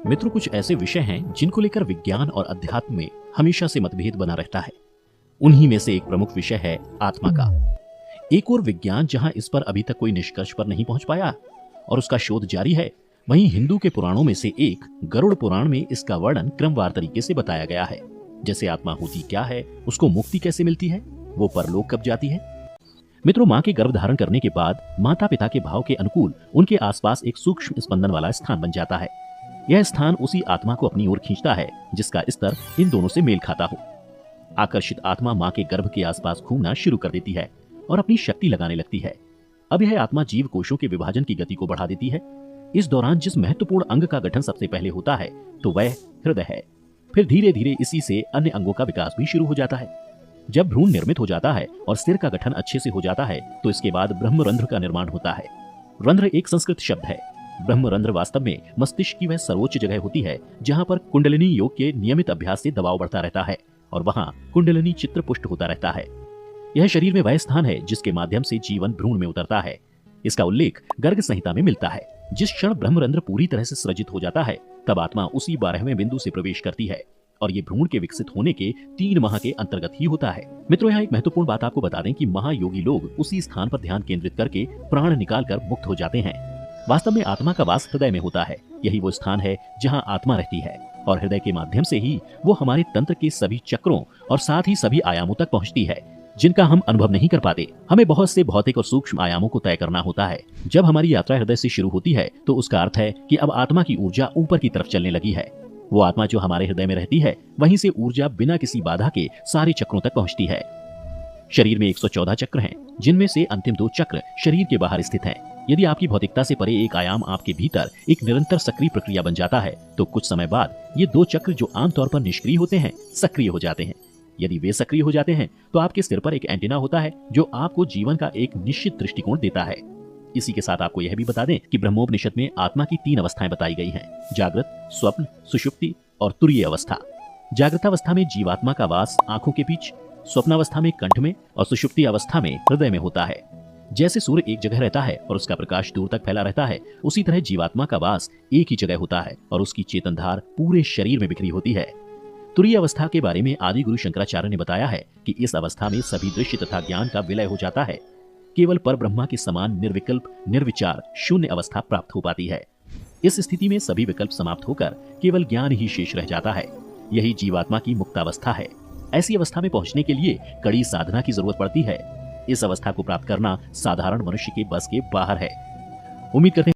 मित्रों, कुछ ऐसे विषय हैं जिनको लेकर विज्ञान और अध्यात्म में हमेशा से मतभेद बना रहता है। उन्हीं में से एक प्रमुख विषय है आत्मा का। एक और विज्ञान जहां इस पर अभी तक कोई निष्कर्ष पर नहीं पहुंच पाया और उसका शोध जारी है, वहीं हिंदू के पुराणों में से एक गरुड़ पुराण में इसका वर्णन क्रमवार तरीके से बताया गया है। जैसे आत्मा होती क्या है, उसको मुक्ति कैसे मिलती है, वो परलोक कब जाती है। मित्रों, माँ के गर्भ धारण करने के बाद माता पिता के भाव के अनुकूल उनके आसपास एक सूक्ष्म स्पंदन वाला स्थान बन जाता है। यह स्थान उसी आत्मा को अपनी ओर खींचता है जिसका स्तर इन दोनों से मेल खाता हो। आकर्षित आत्मा माँ के गर्भ के आसपास घूमना शुरू कर देती है और अपनी शक्ति लगाने लगती है। अब यह आत्मा जीव कोशों के विभाजन की गति को बढ़ा देती है। इस दौरान जिस महत्वपूर्ण अंग का गठन सबसे पहले होता है तो वह हृदय है। फिर धीरे धीरे इसी से अन्य अंगों का विकास भी शुरू हो जाता है। जब भ्रूण निर्मित हो जाता है और सिर का गठन अच्छे से हो जाता है तो इसके बाद ब्रह्मरंध्र का निर्माण होता है। रंध्र एक संस्कृत शब्द है। ब्रह्मरंध्र वास्तव में मस्तिष्क की वह सर्वोच्च जगह होती है जहां पर कुंडलिनी योग के नियमित अभ्यास से दबाव बढ़ता रहता है और वहां कुंडलिनी चित्र पुष्ट होता रहता है। यह शरीर में वह स्थान है जिसके माध्यम से जीवन भ्रूण में उतरता है। इसका उल्लेख गर्ग संहिता में मिलता है। जिस क्षण ब्रह्मरंध्र पूरी तरह से सृजित हो जाता है तब आत्मा उसी 12वें बिंदु से प्रवेश करती है और ये भ्रूण के विकसित होने के 3 माह के अंतर्गत ही होता है। मित्रों, यहाँ एक महत्वपूर्ण बात आपको बता दें कि महायोगी लोग उसी स्थान पर ध्यान केंद्रित करके प्राण निकालकर मुक्त हो जाते हैं। वास्तव में आत्मा का वास हृदय में होता है। यही वो स्थान है जहाँ आत्मा रहती है और हृदय के माध्यम से ही वो हमारे तंत्र के सभी चक्रों और साथ ही सभी आयामों तक पहुँचती है जिनका हम अनुभव नहीं कर पाते। हमें बहुत से भौतिक और सूक्ष्म आयामों को तय करना होता है। जब हमारी यात्रा हृदय से शुरू होती है तो उसका अर्थ है कि अब आत्मा की ऊर्जा ऊपर की तरफ चलने लगी है। वो आत्मा जो हमारे हृदय में रहती है वहीं से ऊर्जा बिना किसी बाधा के सारे चक्रों तक पहुंचती है। शरीर में 114 चक्र हैं, जिनमें से अंतिम 2 चक्र शरीर के बाहर स्थित हैं। यदि आपकी भौतिकता से परे एक आयाम आपके भीतर एक निरंतर सक्रिय प्रक्रिया बन जाता है तो कुछ समय बाद ये 2 चक्र जो आमतौर पर निष्क्रिय होते हैं सक्रिय हो जाते हैं। यदि वे सक्रिय हो जाते हैं तो आपके सिर पर एक एंटीना होता है जो आपको जीवन का एक निश्चित दृष्टिकोण देता है। इसी के साथ आपको यह भी बता दें कि ब्रह्मोपनिषद में आत्मा की 3 अवस्थाएं बताई गई हैं: जागृत, स्वप्न, सुषुप्ति और तुरीय अवस्था। जागृतावस्था में जीवात्मा का वास आंखों के बीच, स्वप्नावस्था में कंठ में और सुषुप्ति अवस्था में हृदय में होता है। जैसे सूर्य एक जगह रहता है और उसका प्रकाश दूर तक फैला रहता है, उसी तरह जीवात्मा का वास एक ही जगह होता है और उसकी चेतनधार पूरे शरीर में बिखरी होती है। तुरीय अवस्था के बारे में आदि गुरु शंकराचार्य ने बताया है कि इस अवस्था में सभी दृश्य तथा ज्ञान का विलय हो जाता है। केवल परब्रह्मा के समान निर्विकल्प निर्विचार शून्य अवस्था प्राप्त हो पाती है। इस स्थिति में सभी विकल्प समाप्त होकर केवल ज्ञान ही शेष रह जाता है। यही जीवात्मा की मुक्तावस्था है। ऐसी अवस्था में पहुंचने के लिए कड़ी साधना की जरूरत पड़ती है। इस अवस्था को प्राप्त करना साधारण मनुष्य के बस के बाहर है। उम्मीद करते हैं